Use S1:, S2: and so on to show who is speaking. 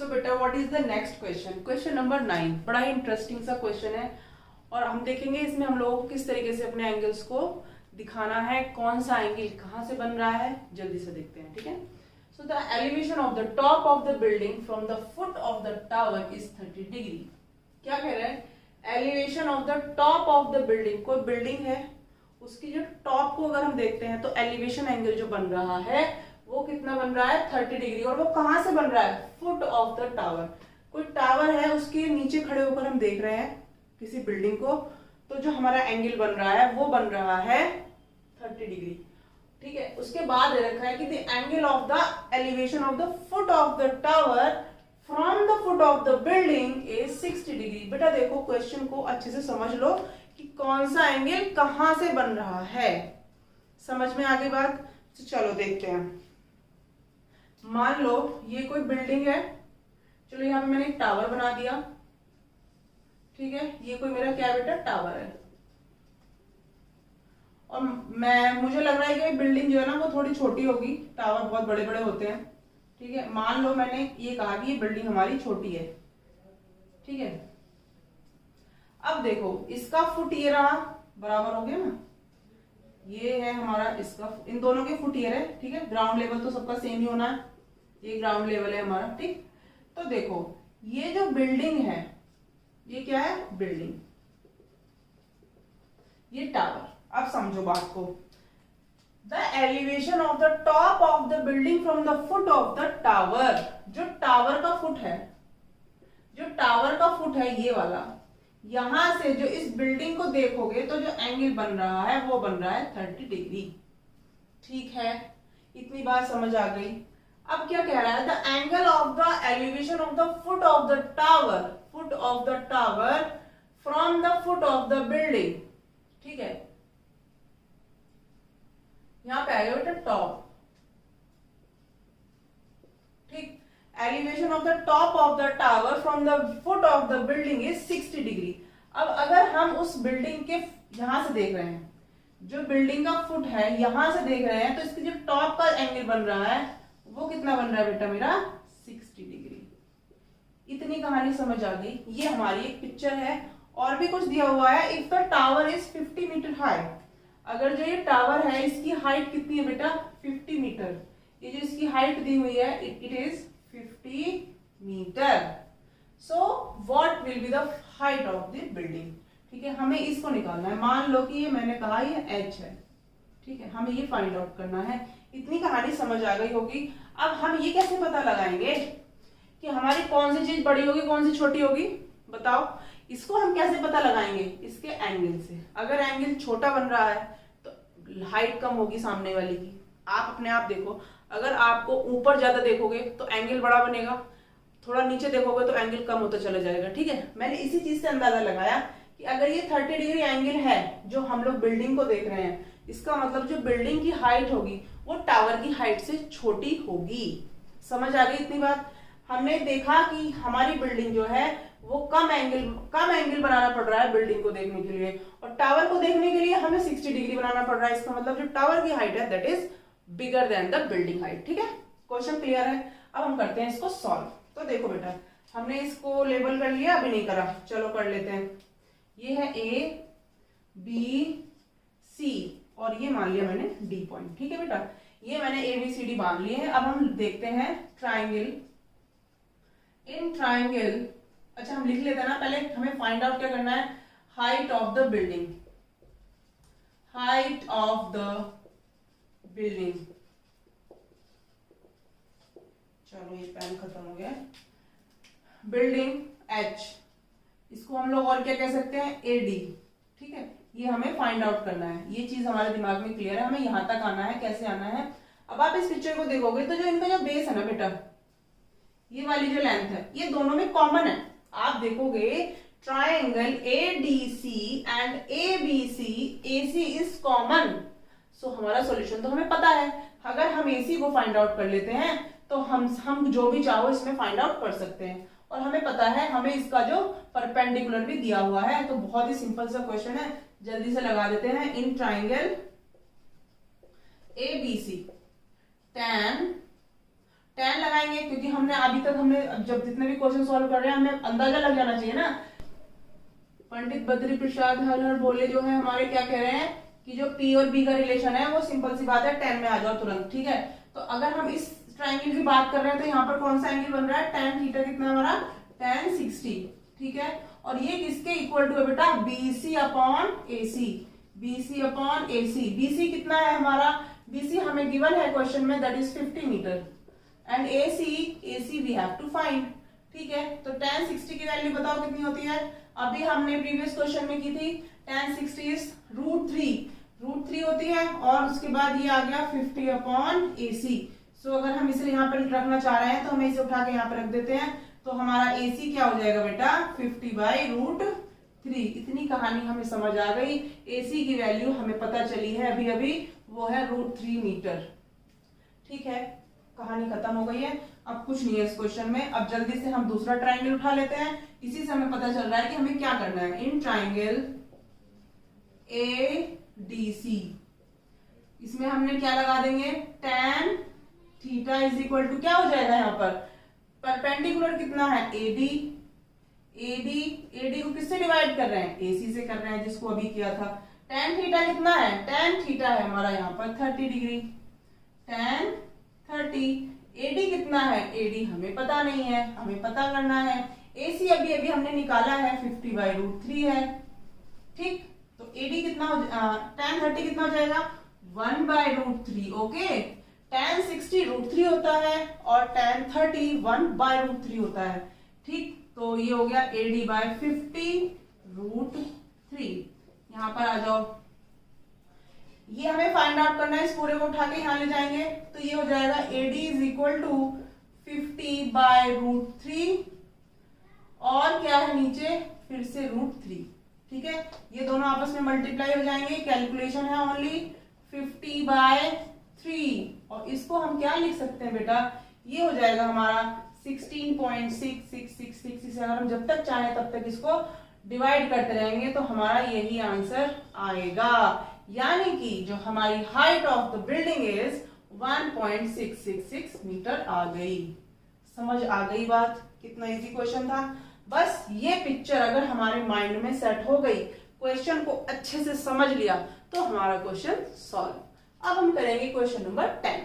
S1: सो बेटा what is the next question, question number 9। बड़ा ही interesting सा क्वेश्चन है और हम देखेंगे इसमें हम लोगों को किस तरीके से अपने एंगल्स को दिखाना है, कौन सा एंगल कहाँ से बन रहा है, जल्दी से देखते हैं। ठीक है, so the elevation of the top of the building from the foot of the tower is 30 degree. क्या कह रहा है, elevation of the top of the building, कोई बिल्डिंग है उसकी जो टॉप को अगर हम देखते हैं तो एलिवेशन एंगल जो बन रहा है वो कितना बन रहा है, 30 डिग्री। और वो कहां से बन रहा है, फुट ऑफ द टावर। कोई टावर है उसके नीचे खड़े होकर हम देख रहे हैं किसी बिल्डिंग को, तो जो हमारा एंगल बन रहा है वो बन रहा है 30 डिग्री। ठीक है, उसके बाद रखा है कि the angle of the elevation of the foot of the tower from the foot of the building is 60 degree. बेटा देखो क्वेश्चन को अच्छे से समझ लो कि कौन सा एंगल कहां से बन रहा है, समझ में आ गई बात। तो चलो देखते हैं। मान लो ये कोई बिल्डिंग है, चलो यहाँ पे मैंने एक टावर बना दिया। ठीक है, ये कोई मेरा क्या बेटा टावर है और मुझे लग रहा है कि बिल्डिंग जो है ना वो थोड़ी छोटी होगी, टावर बहुत बड़े बड़े होते हैं। ठीक है, मान लो मैंने ये कहा कि ये बिल्डिंग हमारी छोटी है। ठीक है, अब देखो इसका फुट ये रहा, बराबर हो गया ना, ये है हमारा इसका, इन दोनों के फुट ये है। ठीक है, ग्राउंड लेवल तो सबका सेम ही होना है, ये ग्राउंड लेवल है हमारा। ठीक, तो देखो ये जो बिल्डिंग है ये क्या है, बिल्डिंग, ये टावर। अब समझो बात को, the elevation of the top of the building from the foot of the tower, जो टावर का फुट है, जो टावर का फुट है ये वाला, यहां से जो इस बिल्डिंग को देखोगे तो जो एंगल बन रहा है वो बन रहा है 30 डिग्री। ठीक है, इतनी बात समझ आ गई। अब क्या कह रहा है, the angle of the elevation of the foot of the tower, foot of the tower from the foot of the building. ठीक है, यहां पे आएगा बेटा टॉप। ठीक, elevation of the top of the tower from the foot of the building is 60 degree. अब अगर हम उस बिल्डिंग के यहां से देख रहे हैं, जो बिल्डिंग का फुट है यहां से देख रहे हैं, तो इसकी जो टॉप का एंगल बन रहा है वो कितना बन रहा है बेटा मेरा, 60 डिग्री। इतनी कहानी समझ आ गई। ये हमारी एक पिक्चर है और भी कुछ दिया हुआ है। If the tower is 50 metre high, अगर जो ये टावर है इसकी हाइट कितनी है बेटा, 50 मीटर। ये जो इसकी हाइट दी हुई है it is 50 metre. So what will be the height of the building. ठीक है, हमें इसको निकालना है। मान लो कि ये मैंने कहा ये h है। ठीक है, हमें ये फाइंड आउट करना है। इतनी कहानी समझ आ गई होगी। अब हम ये कैसे पता लगाएंगे कि हमारी कौन सी चीज बड़ी होगी कौन सी छोटी होगी, बताओ। इसको हम कैसे पता लगाएंगे, इसके एंगल से। अगर एंगल छोटा बन रहा है तो हाइट कम होगी सामने वाले की। आप अपने आप देखो, अगर आपको ऊपर ज्यादा देखोगे तो एंगल बड़ा बनेगा, थोड़ा नीचे देखोगे तो एंगल कम होता चला जाएगा। ठीक है, मैंने इसी चीज से अंदाजा लगाया कि अगर ये 30 डिग्री एंगल है जो हम लोग बिल्डिंग को देख रहे हैं, इसका मतलब जो बिल्डिंग की हाइट होगी वो टावर की हाइट से छोटी होगी। समझ आ गई इतनी बात। हमने देखा कि हमारी बिल्डिंग जो है वो कम एंगल बनाना पड़ रहा है बिल्डिंग को देखने के लिए, और टावर को देखने के लिए हमें 60 डिग्री बनाना पड़ रहा है। इसका मतलब जो टावर की हाइट है that is bigger than the building height. ठीक है, क्वेश्चन क्लियर है। अब हम करते हैं इसको सॉल्व। तो देखो बेटा, हमने इसको लेबल कर लिया, अभी नहीं करा, चलो कर लेते हैं। ये है ए बी सी और ये मान लिया मैंने डी पॉइंट। ठीक है बेटा, ये मैंने ए बी सी डी मान लिए हैं। अब हम देखते हैं ट्राइंगल। इन ट्राइंगल, अच्छा हम लिख लेते हैं ना, पहले हमें फाइंड आउट क्या करना है, height of the building, height of the building. चलो ये पेन खत्म हो गया। बिल्डिंग एच, इसको हम लोग और क्या कह सकते हैं, ए डी। ठीक है, ये हमें फाइंड आउट करना है। ये चीज हमारे दिमाग में क्लियर है, हमें यहां तक आना है। कैसे आना है, अब आप इस पिक्चर को देखोगे तो जो इनका जो बेस है ना बेटा, ये वाली जो लेंथ है ये दोनों में कॉमन है। आप देखोगे triangle ADC and ABC, AC is common. So हमारा सॉल्यूशन तो हमें पता है। अगर हम AC को फाइंड आउट कर लेते हैं तो हम जो भी चाहो इसमें फाइंड आउट कर सकते हैं। और हमें पता है, हमें इसका जो परपेंडिकुलर भी दिया हुआ है। तो बहुत ही सिंपल सा क्वेश्चन है, जल्दी से लगा देते हैं। इन ट्राइंगल ABC tan 10 लगाएंगे क्योंकि हमने अभी तक जब जितने भी क्वेश्चन सॉल्व कर रहे हैं हमें अंदाजा लग जाना चाहिए ना। पंडित बद्री प्रसाद हलहर बोले जो है हमारे क्या कह रहे हैं कि जो P और B का रिलेशन है वो सिंपल सी बात है 10 में आ जाओ तुरंत, ठीक है। तो अगर हम इस ट्राइंगल की बात कर रहे हैं तो यहाँ पर कौन सा एंगल बन रहा है, tan थीटा कितना हमारा tan 60, ठीक है। और ये किसके इक्वल टू है बेटा, BC upon AC, BC upon AC। BC कितना है हमारा, BC हमें गिवन है क्वेश्चन में, that is 50 metre and AC we have to find, ठीक है। तो tan 60 की वैल्यू बताओ कितनी होती है, अभी हमने प्रीवियस क्वेश्चन में की थी, tan 60 इज √3 होती है और उसके बाद ये आ गया 50 अपॉन AC। सो अगर हम इसे यहाँ पर रखना चाह रहे हैं तो हमें इसे उठा के यहाँ पर रख देते हैं, तो हमारा AC क्या हो जाएगा बेटा 50/√3। इतनी कहानी हमें समझ आ गई, AC की वैल्यू हमें पता चली है अभी अभी, वो है √3 मीटर, ठीक है। कहानी खत्म हो गई है, अब कुछ नहीं है इस क्वेश्चन में। अब जल्दी से हम दूसरा ट्राइंगल उठा लेते हैं, इसी से हमें पता चल रहा है कि हमें क्या करना है। इन ट्राइंगल ADC इसमें हमने क्या लगा देंगे, tan theta is equal to क्या हो जाएगा, यहाँ पर परपेंडिकुलर कितना है AD को किससे डिवाइड कर रहे हैं, AC से कर रहे हैं जिसको अभी किया था। tan थीटा कितना है, tan थीटा है हमारा यहाँ पर 30 डिग्री, tan 30। AD कितना है, AD हमें पता नहीं है, हमें पता करना है। AC अभी अभी हमने निकाला है 50/√3 है, ठीक। तो AD कितना tan 30 कितना हो जाएगा 1/√3, ओके। tan 60 √3 होता है और tan 30 1/√3 होता है, ठीक। तो ये हो गया AD/50√3। यहां पर आ जाओ, ये हमें फाइंड आउट करना है, इस पूरे को उठा के यहां ले जाएंगे तो ये हो जाएगा AD इज इक्वल टू 50/√3 और क्या है नीचे फिर से √3, ठीक है। ये दोनों आपस में मल्टीप्लाई हो जाएंगे, कैलकुलेशन है ओनली 50/3 और इसको हम क्या लिख सकते हैं बेटा, ये हो जाएगा हमारा 16.6666। इसे अगर हम जब तक चाहे तब तक इसको डिवाइड करते रहेंगे तो हमारा यही आंसर आएगा, यानी कि जो हमारी height of the building is 1.666 metre आ गई। समझ आ गई बात, कितना इजी क्वेश्चन था। बस ये पिक्चर अगर हमारे माइंड में सेट हो गई, क्वेश्चन को अच्छे से समझ लिया तो हमारा क्वेश्चन सॉल्व। अब हम करेंगे क्वेश्चन नंबर 10।